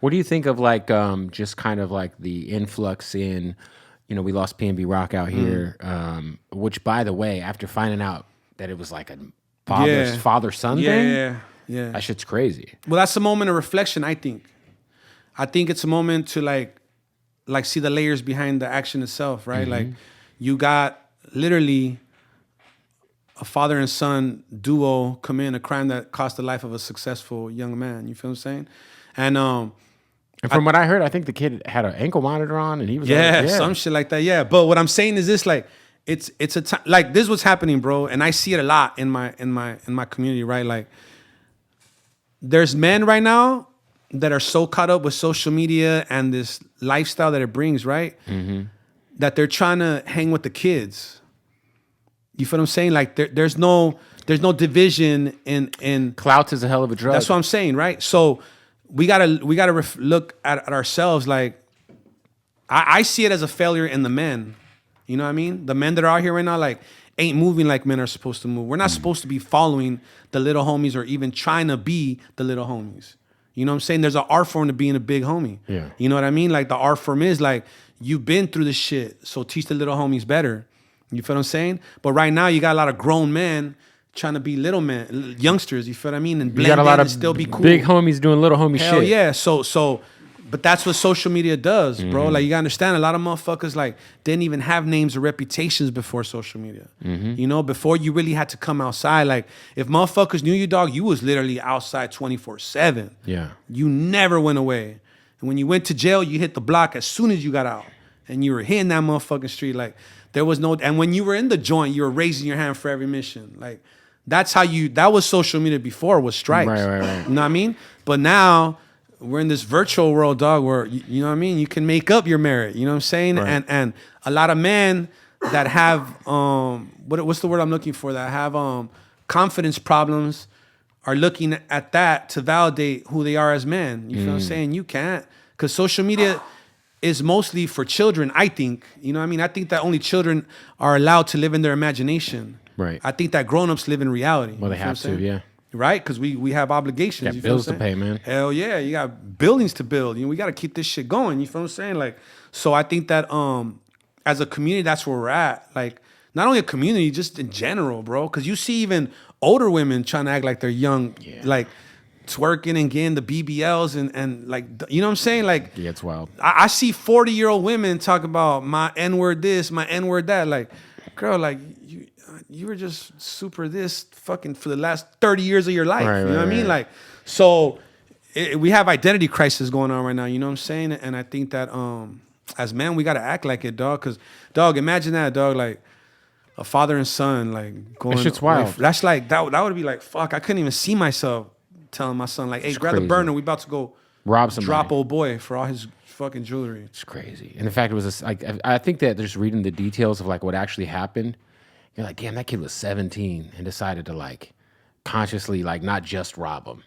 What do you think of like just kind of like the influx in, we lost PnB Rock out here, which by the way, after finding out that it was like a father-son thing, that shit's crazy. Well, that's a moment of reflection, I think. I think it's a moment to like see the layers behind the action itself, right? Like you got literally a father and son duo commit a crime that cost the life of a successful young man. You feel what I'm saying? And from what I heard, I think the kid had an ankle monitor on, and he was some shit like that. Yeah, but what I'm saying is this: like, it's a time like this is what's happening, bro, and I see it a lot in my community, right? Like, there's men right now that are so caught up with social media and this lifestyle that it brings, right? That they're trying to hang with the kids. You feel what I'm saying? Like there's no division in clout is a hell of a drug. That's what I'm saying, right? So we gotta look at ourselves. Like I see it as a failure in the men. You know what I mean? The men that are out here right now, like, ain't moving like men are supposed to move. We're not supposed to be following the little homies or even trying to be the little homies. You know what I'm saying? There's an art form to being a big homie. Yeah. You know what I mean? Like the art form is like, you've been through the shit, so teach the little homies better. You feel what I'm saying? But right now you got a lot of grown men trying to be little men, youngsters. You feel what I mean? And blend you got a lot in of and still be cool. Big homies doing little homie Hell shit. yeah. So, but that's what social media does, bro. Like you gotta understand, a lot of motherfuckers like didn't even have names or reputations before social media. You know, before you really had to come outside. Like if motherfuckers knew you, dog, you was literally outside 24/7. Yeah. You never went away. And when you went to jail, you hit the block as soon as you got out. And you were hitting that motherfucking street. Like there was no, and when you were in the joint, you were raising your hand for every mission. Like that's how that was social media before, was stripes. Right. You know what I mean? But now we're in this virtual world, dog, where, you know what I mean? You can make up your merit, you know what I'm saying? Right. And a lot of men that have, what's the word I'm looking for? That have confidence problems are looking at that to validate who they are as men. You feel what I'm saying? You can't. Because social media is mostly for children, I think. You know what I mean? I think that only children are allowed to live in their imagination. Right. I think that grown-ups live in reality. Well, they have to, yeah. Right? Because we have obligations. You got bills to pay, man. Hell yeah. You got buildings to build. We got to keep this shit going. You feel what I'm saying? Like, so I think that as a community, that's where we're at. Like, not only a community, just in general, bro. Because you see even older women trying to act like they're young. Yeah. Like, twerking and getting the BBLs and like, you know what I'm saying? Like, yeah, it's wild. I see 40-year-old women talk about my N-word this, my N-word that. Like, girl, like, you were just super this fucking for the last 30 years of your life. Right, you know what I mean? Like, so we have identity crisis going on right now. You know what I'm saying? And I think that as men, we got to act like it, dog. Because, dog, imagine that, dog, like a father and son, like going. That shit's wild. That's like, that would be like, fuck, I couldn't even see myself telling my son, like, hey, grab the burner. We about to go rob somebody. Drop old boy for all his fucking jewelry. It's crazy. And the fact it was, I think that just reading the details of like what actually happened, you're like, damn, that kid was 17 and decided to like consciously like not just rob him,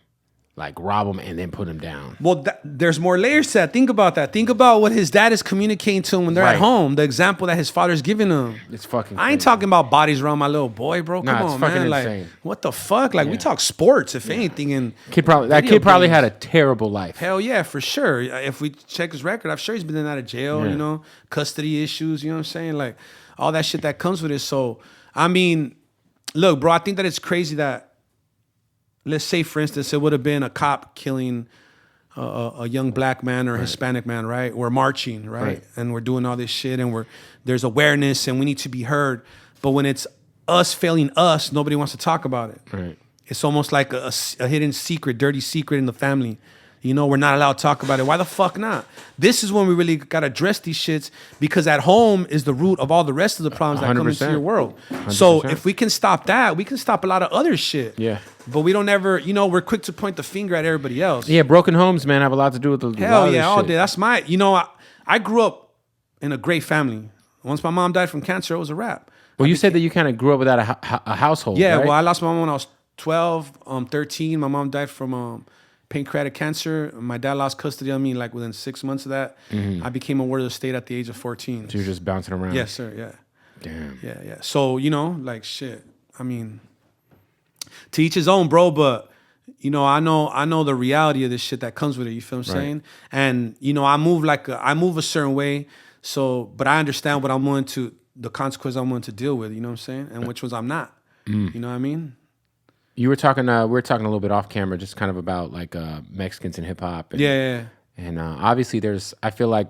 like rob him and then put him down. Well, there's more layers to that. Think about that. Think about what his dad is communicating to him when they're at home. The example that his father's giving him. It's fucking I ain't talking about bodies around my little boy, bro. Come on, man. Insane. Like, what the fuck? Like, we talk sports, if anything. And that kid probably had a terrible life. Hell yeah, for sure. If we check his record, I'm sure he's been in and out of jail, you know, custody issues, you know what I'm saying? Like, all that shit that comes with it. So, I mean, look, bro, I think that it's crazy that, let's say, for instance, it would have been a cop killing a young black man or a Hispanic man, right? We're marching, right? And we're doing all this shit, and there's awareness, and we need to be heard. But when it's us failing us, nobody wants to talk about it. Right. It's almost like a hidden secret, dirty secret in the family. You know, we're not allowed to talk about it. Why the fuck not? This is when we really got to address these shits, because at home is the root of all the rest of the problems that come into your world. 100%. So if we can stop that, we can stop a lot of other shit. Yeah. But we don't ever, you know, we're quick to point the finger at everybody else. Yeah, broken homes, man, have a lot to do with the Hell yeah, all day. That's you know, I grew up in a great family. Once my mom died from cancer, it was a wrap. Well, you said that you kind of grew up without a household, yeah, right? Well, I lost my mom when I was 12, 13. My mom died from pancreatic cancer. My dad lost custody of me like within 6 months of that. I became a ward of the state at the age of 14. So you're just bouncing around? Yes, sir, yeah. Damn. Yeah. So, you know, like shit. I mean, to each his own, bro, but I know the reality of this shit that comes with it. You feel what I'm saying? And I move a certain way. So, but I understand the consequences I'm willing to deal with. You know what I'm saying? And which ones I'm not. You know what I mean? You were talking. We were talking a little bit off camera, just kind of about like Mexicans and hip hop. Yeah. And obviously, I feel like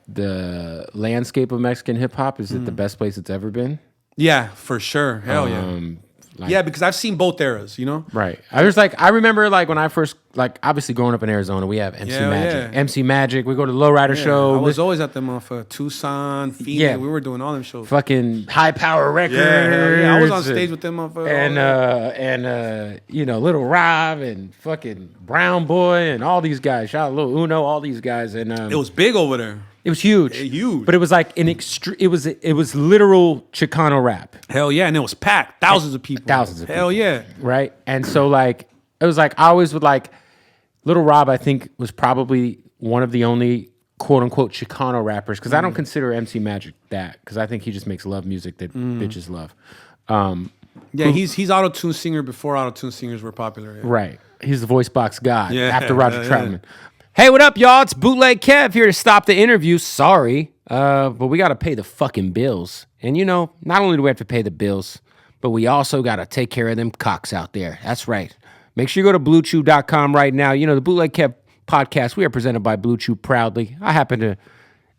the landscape of Mexican hip hop is it the best place it's ever been. Yeah, for sure. Hell yeah. Yeah, because I've seen both eras, Right. I remember like when I first, like obviously growing up in Arizona, we have MC Magic. Yeah. MC Magic, we go to the Lowrider show. I was always at them motherfucker. Tucson, Phoenix. Yeah. We were doing all them shows. Fucking High Power Records. Yeah. I was on stage with them motherfuckers. And Little Rob and fucking Brown Boy and all these guys. Shout out Lil Uno, all these guys. And it was big over there. It was huge. Huge. But it was like it was literal Chicano rap. Hell yeah, and it was packed. Thousands of people. Hell yeah. Right? And so like it was like I always would like Little Rob, I think, was probably one of the only quote unquote Chicano rappers, because I don't consider MC Magic that, because I think he just makes love music that bitches love. He's auto-tune singer before auto-tune singers were popular. Yeah. Right. He's the voice box god after Roger Troutman. Hey, what up, y'all? It's Bootleg Kev here to stop the interview. Sorry, but we got to pay the fucking bills. And, not only do we have to pay the bills, but we also got to take care of them cocks out there. That's right. Make sure you go to BlueChew.com right now. The Bootleg Kev podcast, we are presented by Blue Chew proudly. I happen to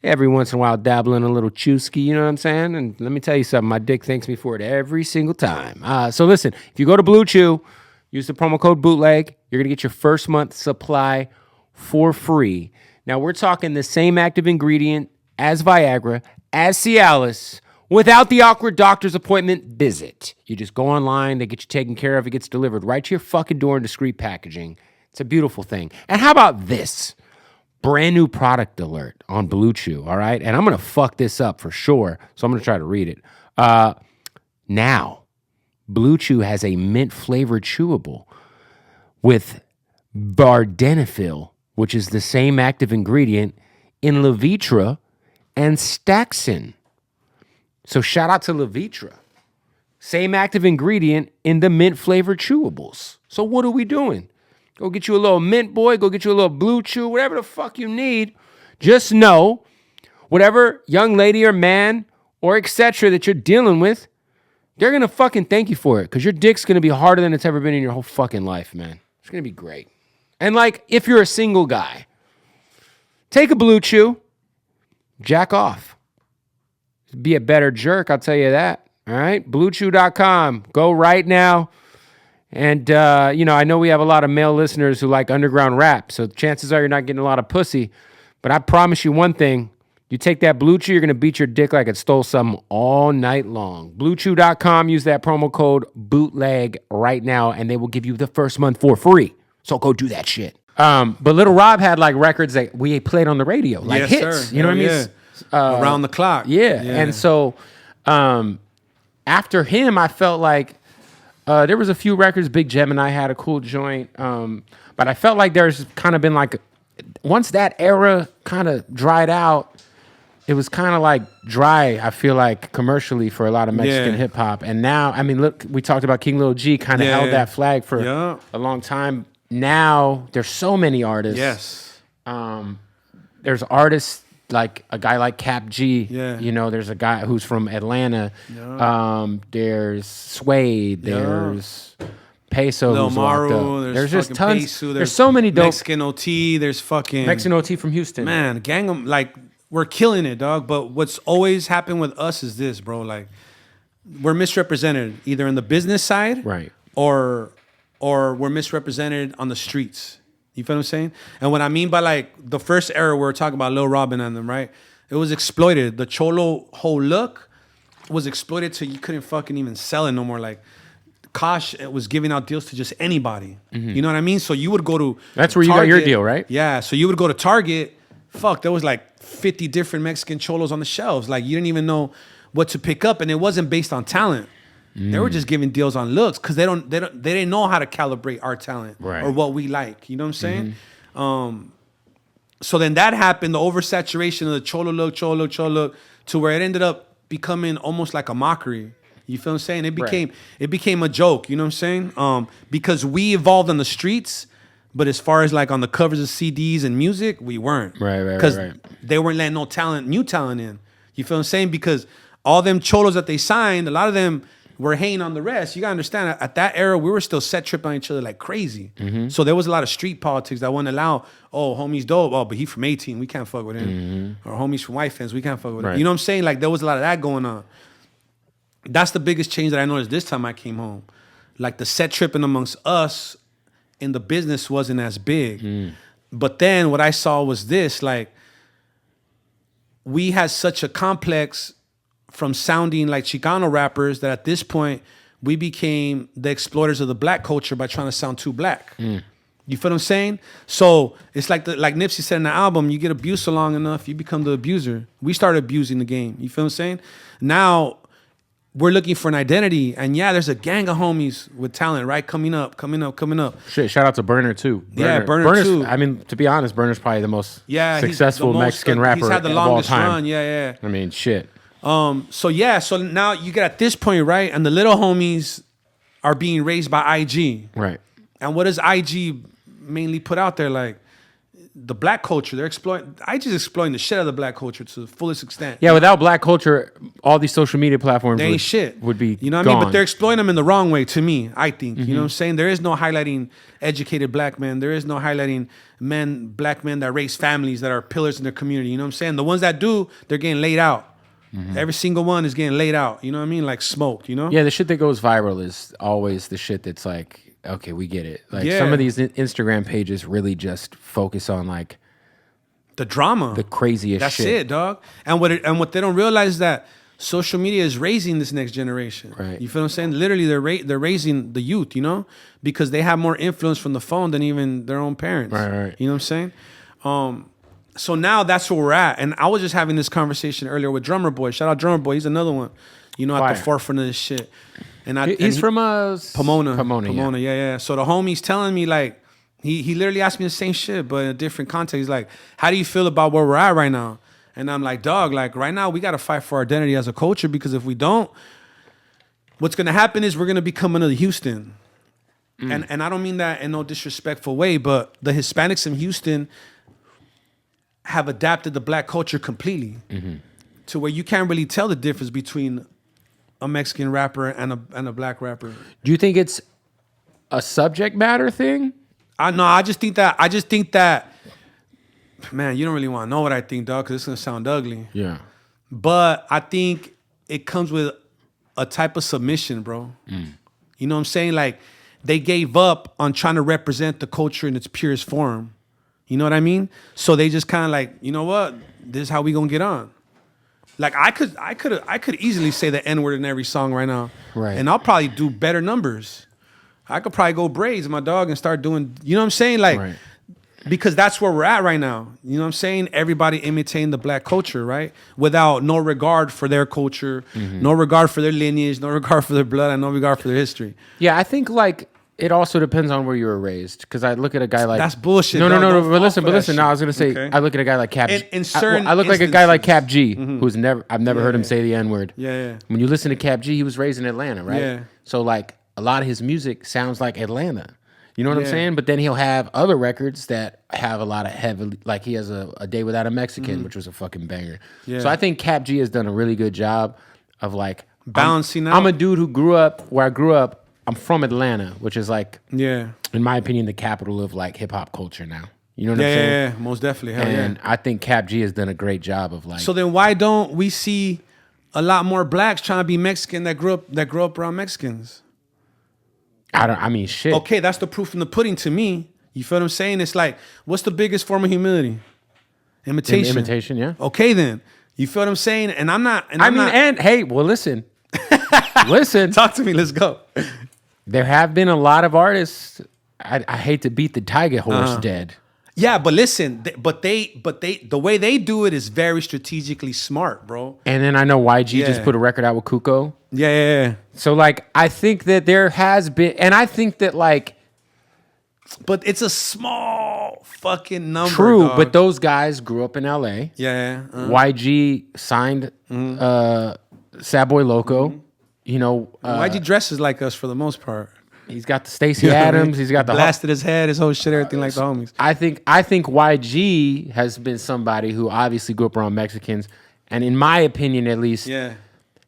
every once in a while dabble in a little chewski, you know what I'm saying? And let me tell you something, my dick thanks me for it every single time. So listen, if you go to Blue Chew, use the promo code BOOTLEG, you're going to get your first month supply for free. Now, we're talking the same active ingredient as Viagra, as Cialis, without the awkward doctor's appointment visit. You just go online, they get you taken care of, it gets delivered right to your fucking door in discreet packaging. It's a beautiful thing. And how about this? Brand new product alert on Blue Chew, all right? And I'm going to fuck this up for sure, so I'm going to try to read it. Now, Blue Chew has a mint-flavored chewable with vardenafil, which is the same active ingredient in Levitra and Staxin. So shout out to Levitra. Same active ingredient in the mint-flavored chewables. So what are we doing? Go get you a little mint boy, go get you a little Blue Chew, whatever the fuck you need. Just know, whatever young lady or man or etc. that you're dealing with, they're going to fucking thank you for it, because your dick's going to be harder than it's ever been in your whole fucking life, man. It's going to be great. And like, if you're a single guy, take a Blue Chew, jack off. Be a better jerk, I'll tell you that. All right? BlueChew.com. Go right now. And, I know we have a lot of male listeners who like underground rap, so chances are you're not getting a lot of pussy. But I promise you one thing. You take that Blue Chew, you're going to beat your dick like it stole something all night long. BlueChew.com. Use that promo code BOOTLEG right now, and they will give you the first month for free. So go do that shit. But Little Rob had like records that we played on the radio, like hits. Sir. You know what I mean? Around the clock. Yeah. And so after him, I felt like there was a few records. Big Gemini had a cool joint. But I felt like there's kind of been like, once that era kind of dried out, it was kind of like dry, I feel like, commercially for a lot of Mexican hip hop. And now, I mean, look, we talked about King Lil G kind of held that flag for a long time. Now, there's so many artists. Yes. There's artists like a guy like Cap G. Yeah. There's a guy who's from Atlanta. Yeah. There's Suede. There's Peso. Lil Maru. There's just tons. Peso, there's so many dope. Mexican OT. There's fucking Mexican OT from Houston. Man, gang 'em, like, we're killing it, dog. But what's always happened with us is this, bro. Like, we're misrepresented either in the business side, right, or we're misrepresented on the streets. You feel what I'm saying? And what I mean by like the first era we're talking about Lil Robin and them, right? It was exploited. The Cholo whole look was exploited till you couldn't fucking even sell it no more. Like, Kosh was giving out deals to just anybody. Mm-hmm. You know what I mean? So you would go to That's where Target, you got your deal, right? Yeah. So you would go to Target. Fuck, there was like 50 different Mexican cholos on the shelves. Like, you didn't even know what to pick up, and it wasn't based on talent. They were just giving deals on looks because they didn't know how to calibrate our talent or what we like. You know what I'm saying? Mm-hmm. So then that happened, the oversaturation of the cholo look, to where it ended up becoming almost like a mockery. You feel what I'm saying? It became a joke. You know what I'm saying? Because we evolved on the streets, but as far as like on the covers of CDs and music, we weren't. Right. Because they weren't letting new talent in. You feel what I'm saying? Because all them cholos that they signed, a lot of them were hating on the rest. You gotta understand, at that era, we were still set tripping on each other like crazy. So there was a lot of street politics that wouldn't allow, oh, homie's dope. Oh, but he from 18, we can't fuck with him. Or homie's from White Fence, we can't fuck with him. You know what I'm saying? Like there was a lot of that going on. That's the biggest change that I noticed this time I came home. Like the set tripping amongst us in the business wasn't as big. But then what I saw was this, like we had such a complex from sounding like Chicano rappers that at this point we became the exploiters of the black culture by trying to sound too black. You feel what I'm saying? So it's like Nipsey said in the album, you get abused so long enough, you become the abuser. We started abusing the game. You feel what I'm saying? Now we're looking for an identity, and yeah, there's a gang of homies with talent, right? Coming up. Shit, shout out to Burner too. Burner too. I mean, to be honest, Burner's probably the most successful Mexican rapper he's had the of all longest time. run. Yeah. I mean, shit. So now you get at this point, right? And the little homies are being raised by IG. Right. And what does IG mainly put out there? Like the black culture. They're IG's exploiting the shit out of the black culture to the fullest extent. Yeah, without black culture, all these social media platforms they ain't shit. Would be you know what I mean? But they're exploiting them in the wrong way, to me, I think. You know what I'm saying? There is no highlighting educated black men. There is no highlighting black men that raise families that are pillars in their community. You know what I'm saying? The ones that do, they're getting laid out. Every single one is getting laid out. You know what I mean? Like smoked, you know? Yeah, the shit that goes viral is always the shit that's like, okay, we get it. Like some of these Instagram pages really just focus on like the drama, the craziest That's shit. That's it, dog. And what they don't realize is that social media is raising this next generation. Right. You feel what I'm saying? Literally, they're raising the youth, you know? Because they have more influence from the phone than even their own parents. Right. You know what I'm saying? So now that's where we're at. And I was just having this conversation earlier with Drummer Boy. Shout out Drummer Boy. He's another one, you know, at the forefront of this shit. And he's from Pomona. Pomona, Yeah. So the homie's telling me, like, he literally asked me the same shit, but in a different context. He's like, how do you feel about where we're at right now? And I'm like, dog, like right now we got to fight for our identity as a culture, because if we don't, what's going to happen is we're going to become another Houston. And I don't mean that in no disrespectful way, but the Hispanics in Houston have adapted the black culture completely to where you can't really tell the difference between a Mexican rapper and a black rapper. Do you think it's a subject matter thing? I just think that, man, you don't really want to know what I think, dog, because it's going to sound ugly. Yeah. But I think it comes with a type of submission, bro. You know what I'm saying? Like, they gave up on trying to represent the culture in its purest form. You know what I mean? So they just kind of like, you know what? This is how we gonna get on. Like I could easily say the N-word in every song right now. Right. And I'll probably do better numbers. I could probably go braids, my dog, and start doing, you know what I'm saying? Like, because that's where we're at right now. You know what I'm saying? Everybody imitating the black culture, right? Without no regard for their culture, no regard for their lineage, no regard for their blood, and no regard for their history. Yeah, I think like it also depends on where you were raised. Because I look at a guy like that's bullshit. No. But listen. No, I was gonna say I look at a guy like Cap. In certain I look like a guy like Cap G, who's I've never heard him say the N word. Yeah. When you listen to Cap G, he was raised in Atlanta, right? Yeah. So like a lot of his music sounds like Atlanta. You know what I'm saying? But then he'll have other records that have a lot of heavy, like he has a Day Without a Mexican, which was a fucking banger. Yeah. So I think Cap G has done a really good job of like balancing out. I'm a dude who grew up where I grew up. I'm from Atlanta, which is like, in my opinion, the capital of like hip hop culture now. You know what I'm saying? Yeah, most definitely. Hell and I think Cap G has done a great job of like. So then why don't we see a lot more blacks trying to be Mexican that grew up around Mexicans? I mean, shit. Okay, that's the proof in the pudding to me. You feel what I'm saying? It's like, what's the biggest form of humility? Imitation. Imitation, yeah. Okay, then. You feel what I'm saying? And I'm not. And hey, well, listen. Listen. Talk to me. Let's go. There have been a lot of artists. I hate to beat the tiger horse dead. Yeah, but listen, the way they do it is very strategically smart, bro. And then I know YG just put a record out with Kuko. Yeah. So like, I think that there has been, and I think that like, but it's a small fucking number. True, dog. but those guys grew up in LA. Yeah. YG signed Sad Boy Loco. you know, YG dresses like us for the most part. he's got the Stacey Adams. He's got the blasted his head, his whole shit, everything like the homies. I think YG has been somebody who obviously grew up around Mexicans, and in my opinion, at least,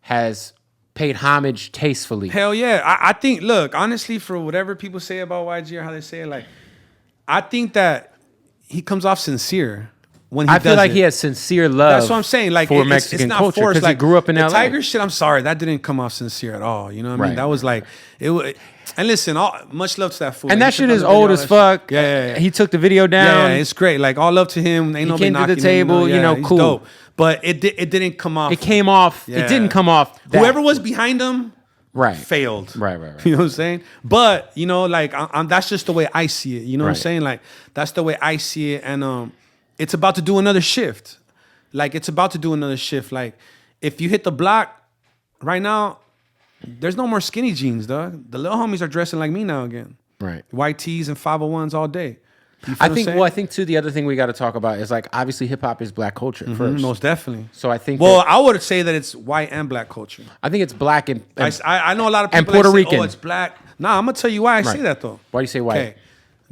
has paid homage tastefully. Hell yeah. I think, look, honestly, for whatever people say about YG or how they say it, like, I think that he comes off sincere when he does it. I feel like he has sincere love. That's what I'm saying. Like, for Mexican it's not culture forced. because Like, he grew up in the LA. Tiger shit, I'm sorry, that didn't come off sincere at all. You know what I mean? That was like, and listen, much love to that fool. And that shit is old as fuck. Yeah. He took the video down. Yeah, it's great. Like, all love to him. Ain't nobody came to the knocking table, him, you know, he's cool. Dope. But it didn't come off. It came off. It didn't come off. Whoever was behind him, failed. Right. You know what I'm saying? But, you know, like, that's just the way I see it. You know what I'm saying? Like, that's the way I see it. And it's about to do another shift. Like, Like, if you hit the block right now, there's no more skinny jeans, dog. The little homies are dressing like me now again. Right. White tees and 501s all day. I think too, the other thing we got to talk about is, like, obviously hip hop is black culture first. Most definitely. So I think I would say that it's white and black culture. I think it's black and I know a lot of people and Puerto that say, Rican. oh, it's black. Nah, I'm gonna tell you why I say that though. Why do you say white? Okay.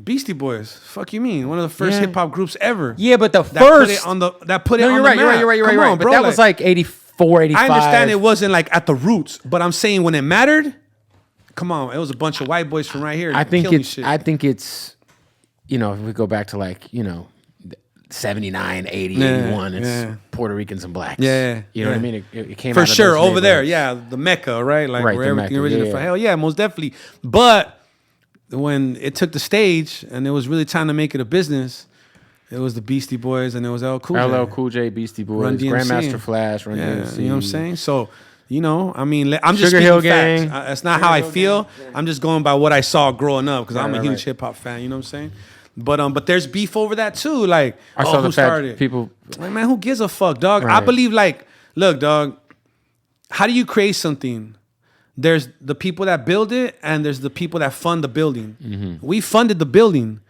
Beastie Boys. Fuck you mean? One of the first hip hop groups ever. Yeah, but that put it on the map. You're right. But that was like 84, 85. I understand it wasn't like at the roots, but I'm saying when it mattered, come on, it was a bunch of white boys from right here. I think it's you know, if we go back to, like, you know, 79, 80, 81, it's Puerto Ricans and blacks. Yeah. You know what I mean? It came for out of sure those over there. neighborhoods. Yeah, the Mecca, right? Like, where everything Mecca, originated from. Hell yeah, most definitely. But when it took the stage and it was really time to make it a business, it was the Beastie Boys and it was LL Cool J. LL Cool J, Beastie Boys, Run DMC. Grandmaster Flash, Run DMC. You know what I'm saying? So, you know, I mean, I'm just Sugar speaking Hill facts. Gang. That's not how I feel. I'm just going by what I saw growing up because I'm a huge hip hop fan. You know what I'm saying? But there's beef over that too. Like, I saw who the started? People. Like, man, who gives a fuck, dog? Right. I believe, like, look, dog. How do you create something? There's the people that build it, and there's the people that fund the building. Mm-hmm. We funded the building,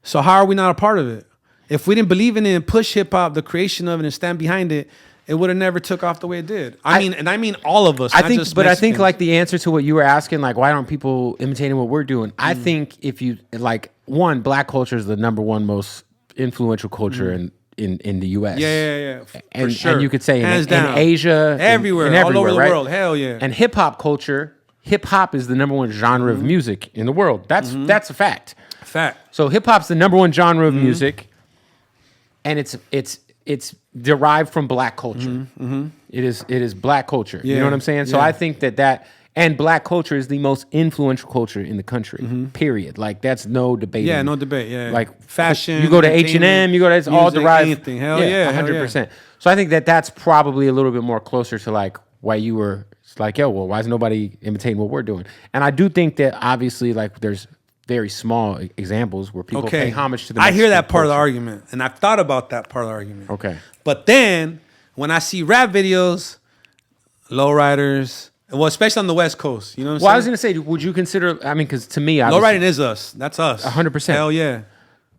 so how are we not a part of it? If we didn't believe in it and push hip hop, the creation of it, and stand behind it, it would have never took off the way it did. I mean all of us. I think, just but I Mexicans. think, like, the answer to what you were asking, like, why aren't people imitating what we're doing? I Mm. think if you, like, one, black culture is the number one most influential culture in the U.S. Yeah. And, sure. and you could say in down. Asia, everywhere, in all over the right? world. Hell yeah. And hip hop culture, hip hop is the number one genre of music in the world. That's a fact. So hip hop's the number one genre of music, and it's derived from black culture. It is black culture. You know what I'm saying? So I think that and black culture is the most influential culture in the country. Period. Like, that's no debate. Yeah, no debate. Yeah, like fashion. You go to H&M. You go to it's all derived. Anything. Hell yeah, 100%. So I think that's probably a little bit more closer to, like, why you were. It's like, yo, well, why is nobody imitating what we're doing? And I do think that obviously, like, there's very small examples where people pay homage to the I hear Mexican that part of the culture. argument, and I've thought about that part of the argument. Okay. But then when I see rap videos, lowriders, well, especially on the West Coast, you know what I'm saying? Well, I was gonna say, would you consider? I mean, because to me, lowriding is us. That's us. 100%. Hell yeah.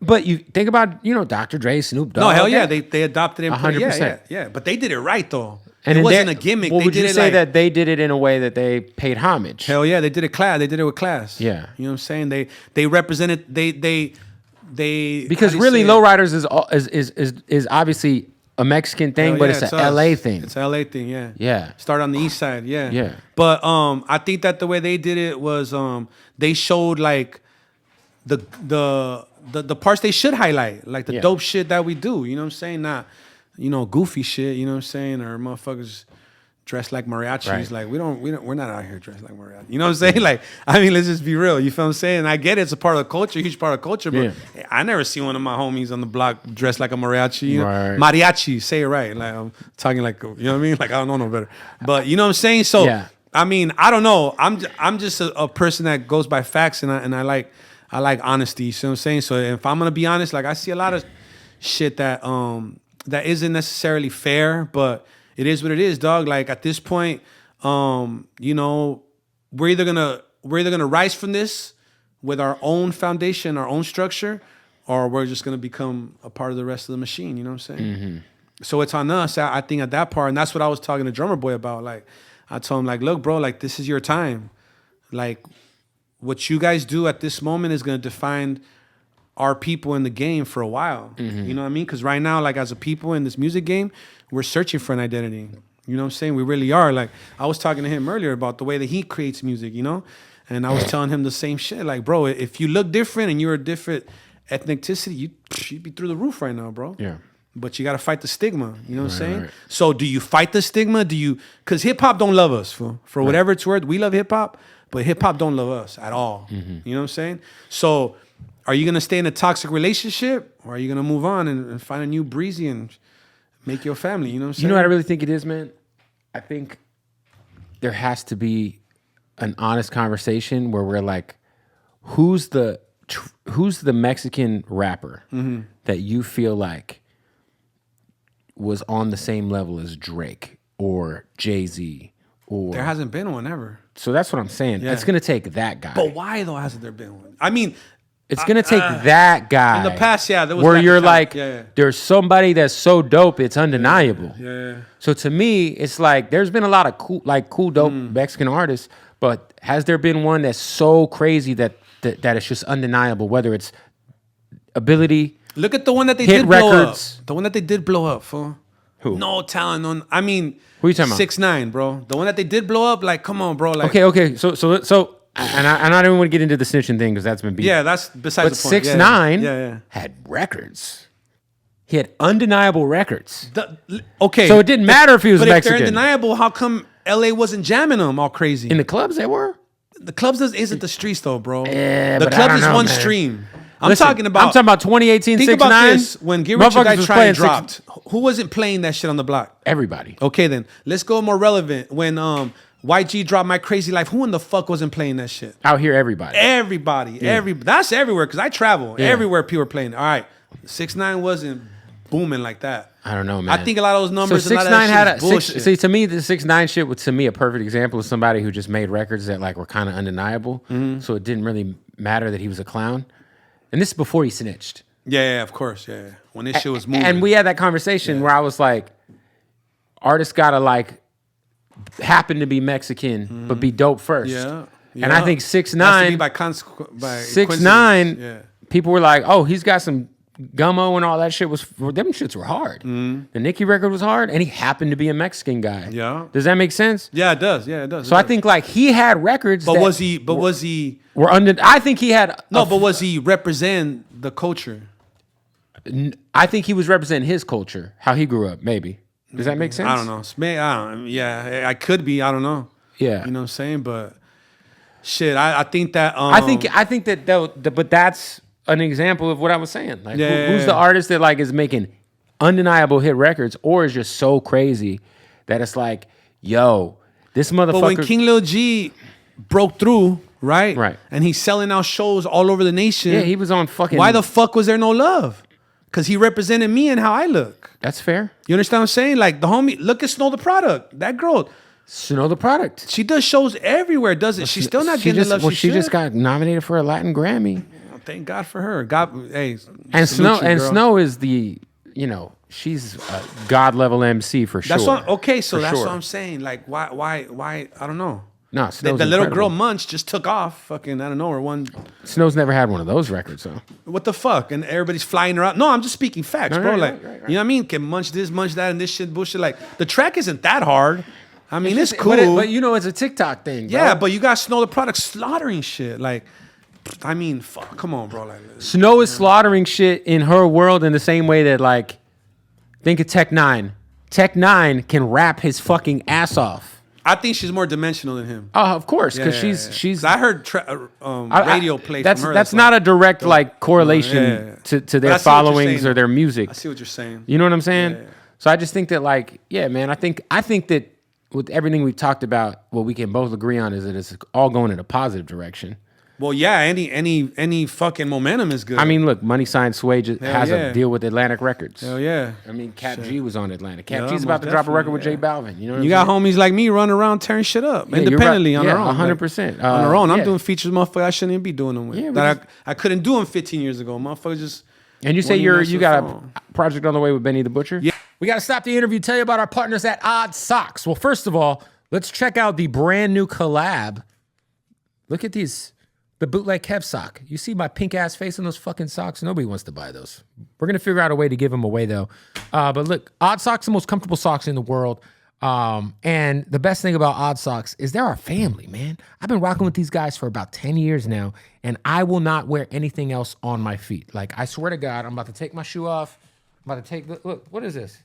But you think about, you know, Dr. Dre, Snoop Dogg. No, hell yeah. They adopted it. 100%. Yeah. But they did it right though. And it wasn't a gimmick. Well, they would did you it say like, that they did it in a way that they paid homage? Hell yeah, they did it class. They did it with class. Yeah. You know what I'm saying? They represented they because really lowriders is obviously a Mexican thing, but it's an LA thing. It's an LA thing, yeah. Yeah. Start on the east side, yeah. Yeah. But I think that the way they did it was they showed like the parts they should highlight, like the dope shit that we do, you know what I'm saying? Not, you know, goofy shit, you know what I'm saying? Or motherfuckers dressed like mariachis. Right. Like we're not out here dressed like mariachis. You know what I'm saying? Like, I mean, let's just be real. You feel what I'm saying? I get it, it's a part of the culture, huge part of the culture, but I never see one of my homies on the block dressed like a mariachi. You know? Right. Mariachi, say it right. Like, I'm talking like, you know what I mean? Like, I don't know no better. But you know what I'm saying? So I mean, I don't know. I'm just a person that goes by facts, and I like honesty. You see what I'm saying? So if I'm gonna be honest, like, I see a lot of shit that that isn't necessarily fair, but it is what it is, dog. Like, at this point, you know, we're either gonna rise from this with our own foundation, our own structure, or we're just gonna become a part of the rest of the machine. You know what I'm saying? So it's on us. I think at that part, and that's what I was talking to Drummer Boy about. Like, I told him like, look, bro, like this is your time. Like what you guys do at this moment is gonna define our people in the game for a while. You know what I mean? Because right now, like as a people in this music game, we're searching for an identity. You know what I'm saying? We really are. Like I was talking to him earlier about the way that he creates music, you know? And I was telling him the same shit. Like, bro, if you look different and you're a different ethnicity, you'd be through the roof right now, bro. Yeah. But you got to fight the stigma. You know what I'm saying? Right. So do you fight the stigma? Because hip hop don't love us for whatever it's worth. We love hip hop, but hip hop don't love us at all. You know what I'm saying? So are you going to stay in a toxic relationship, or are you going to move on and find a new breezy and make your family? You know what I'm saying? You know what I really think it is, man? I think there has to be an honest conversation where we're like, who's the Mexican rapper that you feel like was on the same level as Drake or Jay-Z? Or there hasn't been one ever. So that's what I'm saying. Yeah. It's going to take that guy. But why though hasn't there been one? I mean, it's going to take that guy. In the past, yeah. There was where you're like, there's somebody that's so dope, it's undeniable. Yeah. So to me, it's like, there's been a lot of cool, dope Mexican artists, but has there been one that's so crazy that it's just undeniable, whether it's ability, look at the one that they did blow up. The one that they did blow up, fool. Who? No talent on. I mean, who are you talking about? 6ix9ine, bro. The one that they did blow up. Like, come on, bro. Like, okay. So, and I don't even want to get into the snitching thing because that's been beat. Yeah, that's besides the point. But 6ix9ine had records. He had undeniable records. Okay. So it didn't matter if he was Mexican. But if they're undeniable, how come LA wasn't jamming them all crazy? In the clubs, they were. The clubs isn't the streets though, bro. Yeah, the club is one stream. I'm talking about 2018, 6ix9ine. Think about this. When Get Rich or Die Trying dropped, who wasn't playing that shit on the block? Everybody. Okay, then let's go more relevant. When YG dropped My Crazy Life, who in the fuck wasn't playing that shit? Out here, everybody. That's everywhere because I travel. Yeah. Everywhere people are playing. All right, 6ix9ine wasn't booming like that. I don't know, man. I think a lot of those numbers. So 6ix9ine had bullshit. See, to me, the 6ix9ine shit was to me a perfect example of somebody who just made records that like were kind of undeniable. So it didn't really matter that he was a clown. And this is before he snitched. Yeah, of course. Yeah, when this shit was moving. And we had that conversation where I was like, artists gotta like happen to be Mexican, but be dope first. Yeah. And I think 6ix9ine, by 6ix9ine, people were like, oh, he's got some Gummo and all that shit them shits were hard. The Nicki record was hard, and he happened to be a Mexican guy. Yeah. Does that make sense? Yeah, it does. Yeah, it does. So I think like he had records. But was he? I think he had. No, but was he representing the culture? I think he was representing his culture, how he grew up. Maybe. Does that make sense? I don't know. Yeah, I could be. I don't know. Yeah. You know what I'm saying? But shit, I think that. I think that but that's an example of what I was saying. Like, who's the artist that like is making undeniable hit records, or is just so crazy that it's like, yo, this motherfucker. But when King Lil G broke through, right, and he's selling out shows all over the nation. Yeah, he was on fucking. Why the fuck was there no love? Because he represented me and how I look. That's fair. You understand what I'm saying? Like the homie, look at Snow the Product. That girl. Snow the Product. She does shows everywhere, doesn't she? She's still not getting the love she just got nominated for a Latin Grammy. Thank God for her. God, hey. And Snow is the, she's a God level MC for sure. That's what I'm saying. Like, why? I don't know. No, Snow's the little girl Munch just took off. Fucking, I don't know. Snow's never had one of those records, though. What the fuck? And everybody's flying her out. No, I'm just speaking facts, bro. Right. You know what I mean? Can Munch this, Munch that, and this shit bullshit. Like, the track isn't that hard. I mean, it's cool. But it's a TikTok thing, bro. Yeah, but you got Snow the Product slaughtering shit. Like, I mean, fuck, come on, bro. Like, Snow is slaughtering shit in her world in the same way that, like, think of Tech-9. Tech-9 can rap his fucking ass off. I think she's more dimensional than him. Oh, of course, because she's. I heard radio play from her. That's not a direct correlation to their followings or their music. I see what you're saying. You know what I'm saying? Yeah. So I just think that, like, yeah, man. I think that with everything we've talked about, what we can both agree on is that it's all going in a positive direction. Well, yeah, any fucking momentum is good. I mean, look, Money Sign Sway has a deal with Atlantic Records. Hell yeah. I mean, Cap G was on Atlantic. Cap G's about to drop a record with J Balvin. You know, you got homies like me running around tearing shit up independently on their own. 100%. On their own. I'm doing features, motherfucker. I shouldn't even be doing them with. Yeah, I couldn't do them 15 years ago. Motherfucker just. And you say you got a project on the way with Benny the Butcher? Yeah. We got to stop the interview, tell you about our partners at Odd Socks. Well, first of all, Let's check out the brand new collab. Look at these. The Bootleg Kev sock. You see my pink ass face on those fucking socks? Nobody wants to buy those. We're going to figure out a way to give them away though. But look, Odd Socks are the most comfortable socks in the world. And the best thing about Odd Socks is they're our family, man. I've been rocking with these guys for about 10 years now, and I will not wear anything else on my feet. Like, I swear to God, I'm about to take my shoe off. I'm about to take, look, what is this?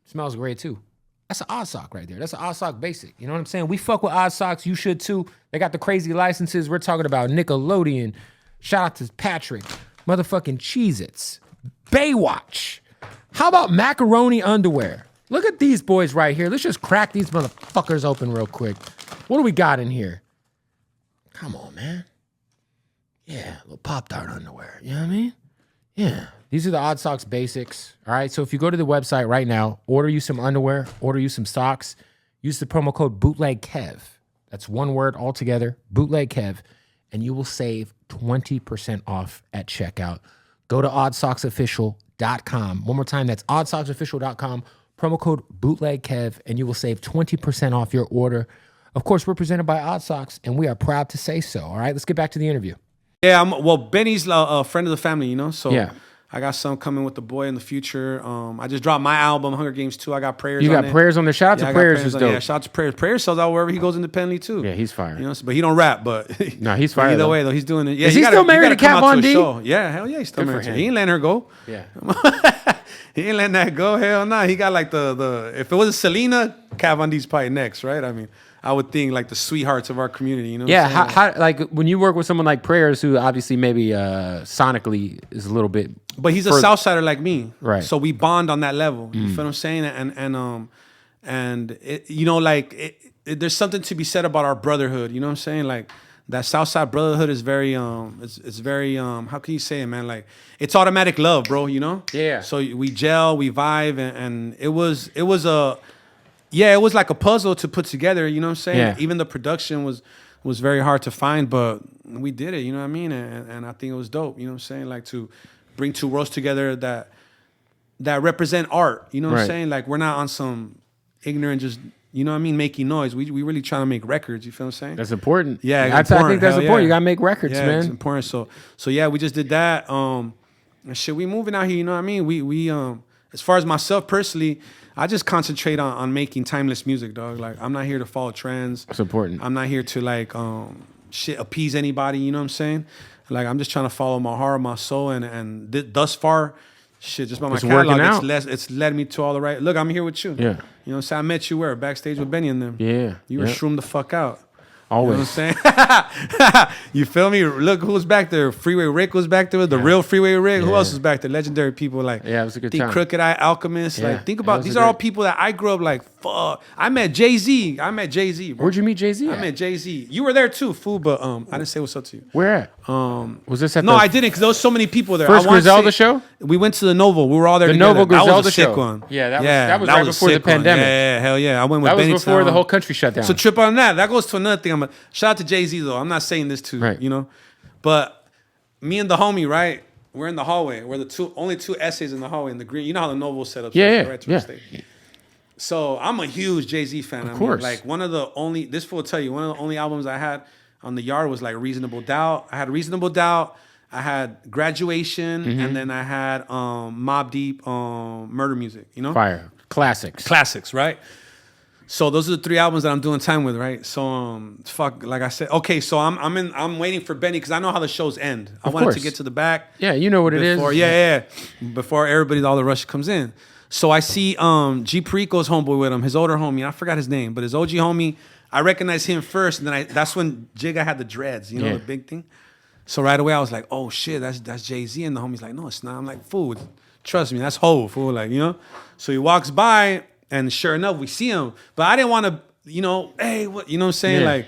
It smells great too. That's an Odd Sock right there. That's an Odd Sock basic. You know what I'm saying? We fuck with Odd Socks. You should too. They got the crazy licenses. We're talking about Nickelodeon. Shout out to Patrick. Motherfucking Cheez-Its. Baywatch. How about macaroni underwear? Look at these boys right here. Let's just crack these motherfuckers open real quick. What do we got in here? Come on, man. Yeah, a little Pop-Tart underwear. You know what I mean? Yeah. These are the Odd Socks basics. All right. So if you go to the website right now, order you some underwear, order you some socks, use the promo code BootlegKev. That's one word altogether, BootlegKev, and you will save 20% off at checkout. Go to oddsocksofficial.com. One more time, that's oddsocksofficial.com, promo code BootlegKev, and you will save 20% off your order. Of course, we're presented by Odd Socks, and we are proud to say so. All right, let's get back to the interview. Yeah, well, Benny's a friend of the family, you know, so yeah. I got some coming with the boy in the future. I just dropped my album, Hunger Games 2. I got Prayers on it. You got Prayers on there? Shout out to Prayers is dope. Yeah, shout out to Prayers. Prayers sells out wherever he goes independently too. Yeah, he's fire. You know, but he don't rap, but no, he's fire. Either way, though, he's doing it. Yeah, is he still married to Kat Von D? Yeah, hell yeah, he's still married to her. He ain't letting her go. Yeah. He ain't letting that go. Hell no. He got like the if it was Selena, Kat Von D's probably next, right? I mean, I would think like the sweethearts of our community, you know? Yeah, how like when you work with someone like Prayers, who obviously maybe sonically is a little bit, but he's a Southsider like me, right? So we bond on that level. You feel what I'm saying? And it, you know, like there's something to be said about our brotherhood. You know what I'm saying? Like that Southside brotherhood is very it's very how can you say it, man? Like it's automatic love, bro. You know? Yeah. So we gel, we vibe, and it was a. Yeah, it was like a puzzle to put together, you know what I'm saying? Yeah. Even the production was very hard to find, but we did it, you know what I mean? And I think it was dope, you know what I'm saying? Like to bring two worlds together that represent art, you know what I'm saying? Like we're not on some ignorant just, you know what I mean, making noise. We really trying to make records, you feel what I'm saying? That's important. Yeah, I think that's important. You got to make records, man. It's important. So yeah, we just did that. And shit, we moving out here, you know what I mean? We as far as myself personally, I just concentrate on making timeless music, dog. Like I'm not here to follow trends. It's important. I'm not here to like appease anybody, you know what I'm saying? Like I'm just trying to follow my heart, my soul, and thus far, shit, just by my catalog, it's led me to all the right. Look, I'm here with you. Yeah. You know what I'm saying? I met you where? Backstage with Benny and them. Yeah. You were shroomed the fuck out. Always. You know what I'm saying? You feel me? Look who was back there. Freeway Rick was back there. The real Freeway Rick. Who else was back there? Legendary people like it was a good time. Crooked Eye Alchemist. Yeah. Like think about these are all people that I grew up like fuck. I met Jay-Z. Bro. Where'd you meet Jay-Z? I met Jay-Z. You were there too, fool, but I didn't say what's up to you. Where at? Was this at No, I didn't because there was so many people there. First Griselda show? We went to the Novo. We were all there the together. Novo Griselda that was a show. Sick one. Yeah, that was right before the pandemic. Yeah, hell yeah. I went with Benny. That was before the whole country shut down. So trip on that. That goes to another thing. Shout out to Jay-Z though. I'm not saying this to you know, but me and the homie, right? We're in the hallway. We're the only two essays in the hallway in the green. You know how the Novo set up. Yeah. So I'm a huge Jay-Z fan. Of course. Like this fool will tell you, one of the only albums I had on the yard was like Reasonable Doubt. I had Reasonable Doubt. I had Graduation, and then I had Mobb Deep, Murder Music. You know, fire classics, right? So those are the three albums that I'm doing time with, right? So like I said, okay. So I'm waiting for Benny because I know how the shows end. I wanted to get to the back. Yeah, you know what it is. Yeah. Before everybody, all the rush comes in. So I see G Perico's homeboy with him, his older homie. I forgot his name, but his OG homie. I recognize him first, and then that's when Jigga had the dreads. You know, the big thing. So right away I was like, oh shit, that's Jay-Z. And the homie's like, no, it's not. I'm like, fool, trust me, that's Hov, fool. Like, you know? So he walks by and sure enough, we see him. But I didn't want to, you know, hey, what, you know what I'm saying? Yeah. Like,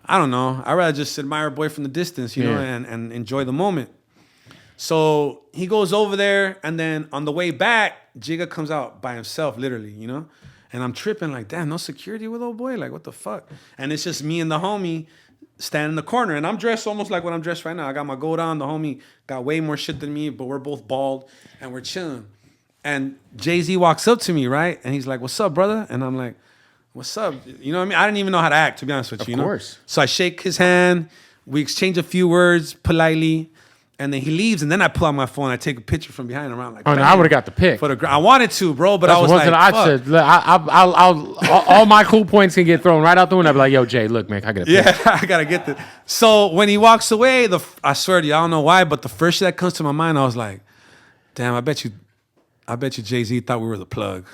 I don't know. I'd rather just admire a boy from the distance, you know, and enjoy the moment. So he goes over there, and then on the way back, Jigga comes out by himself, literally, you know? And I'm tripping like, damn, no security with old boy? Like, what the fuck? And it's just me and the homie stand in the corner, and I'm dressed almost like what I'm dressed right now. I got my gold on. The homie got way more shit than me, but we're both bald, and we're chilling. And Jay-Z walks up to me, right? And he's like, what's up, brother? And I'm like, what's up? You know what I mean? I didn't even know how to act, to be honest with you. Of course. So I shake his hand. We exchange a few words politely. And then he leaves, and then I pull out my phone. I take a picture from behind him. I'm like, oh no, I would have got the pic. I wanted to, bro, but I was like, I said, all my cool points can get thrown right out the window. I'd be like, yo, Jay, look, man, I got a pic. Yeah, I gotta get this. So when he walks away, I swear to you, I don't know why, but the first shit that comes to my mind, I was like, damn, I bet you Jay-Z thought we were the plug.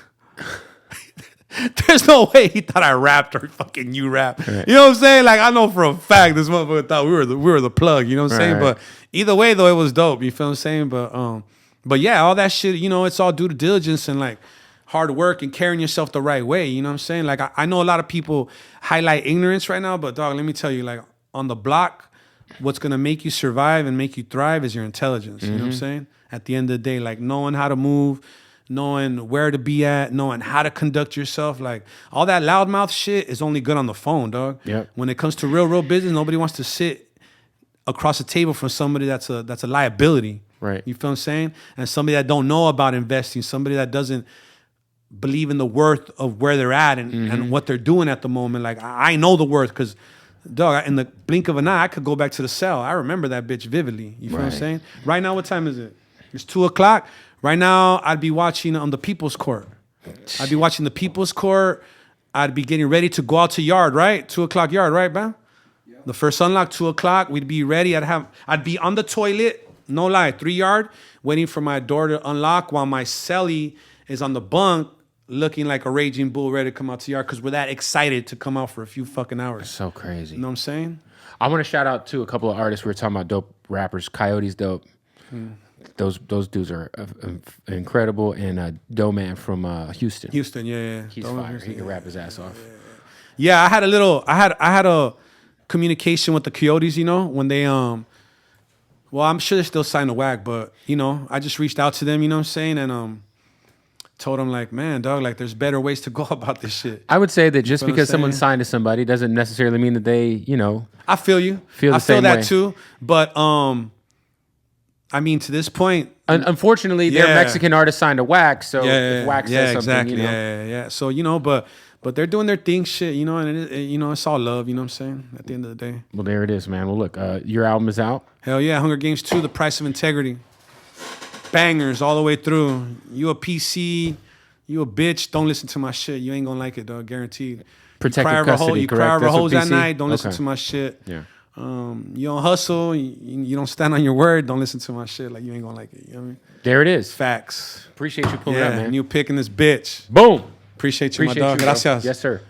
There's no way he thought I rapped or fucking you rap. Right. You know what I'm saying? Like, I know for a fact this motherfucker thought we were the plug. You know what I'm saying? But either way, though, it was dope. You feel what I'm saying? But yeah, all that shit, you know, it's all due to diligence and like hard work and carrying yourself the right way. You know what I'm saying? Like, I know a lot of people highlight ignorance right now, but dog, let me tell you, like, on the block, what's gonna make you survive and make you thrive is your intelligence. You know what I'm saying? At the end of the day, like knowing how to move, knowing where to be at, knowing how to conduct yourself. Like, all that loudmouth shit is only good on the phone, dog. Yep. When it comes to real business, nobody wants to sit across the table from somebody that's a liability. Right. You feel what I'm saying? And somebody that don't know about investing, somebody that doesn't believe in the worth of where they're at and what they're doing at the moment. Like, I know the worth because, dog, in the blink of an eye, I could go back to the cell. I remember that bitch vividly. You feel what I'm saying? Right now, what time is it? It's 2:00. Right now, I'd be watching on the People's Court. I'd be watching the People's Court. I'd be getting ready to go out to yard, right? 2:00 yard, right, man? Yeah. The first unlock, 2:00. We'd be ready. I'd be on the toilet, no lie, 3 yard, waiting for my door to unlock while my celly is on the bunk looking like a raging bull ready to come out to yard because we're that excited to come out for a few fucking hours. So crazy. You know what I'm saying? I want to shout out to a couple of artists. We were talking about dope rappers. Coyote's dope. Those dudes are incredible, and Doughman from Houston. Houston, yeah. He's fire. He can rap his ass off. Yeah, I had a communication with the Coyotes, you know, when they well, I'm sure they're still signed to WAC, but you know, I just reached out to them, you know what I'm saying, and told them like, man, dog, like there's better ways to go about this shit. I would say that just because someone signed to somebody doesn't necessarily mean that they, you know. I feel you. I feel that too, but I mean, to this point, unfortunately, they're Mexican artists signed to WAC, so if WAC says something, exactly. you know. Yeah. So, you know, but they're doing their thing, shit, you know, and you know, it's all love, you know what I'm saying? At the end of the day. Well, there it is, man. Well, look, your album is out. Hell yeah, Hunger Games 2, The Price of Integrity. Bangers all the way through. You a PC, you a bitch, don't listen to my shit. You ain't gonna like it, dog, guaranteed. Protective custody, you correct? cry over That's what hoes at PC? night, don't listen to my shit. Yeah. You don't hustle, you don't stand on your word, don't listen to my shit. Like, you ain't gonna like it. You know what I mean? There it is. Facts. Appreciate you pulling up, man. You picking this bitch. Boom. Appreciate you, my dog. You, gracias. Yes, sir.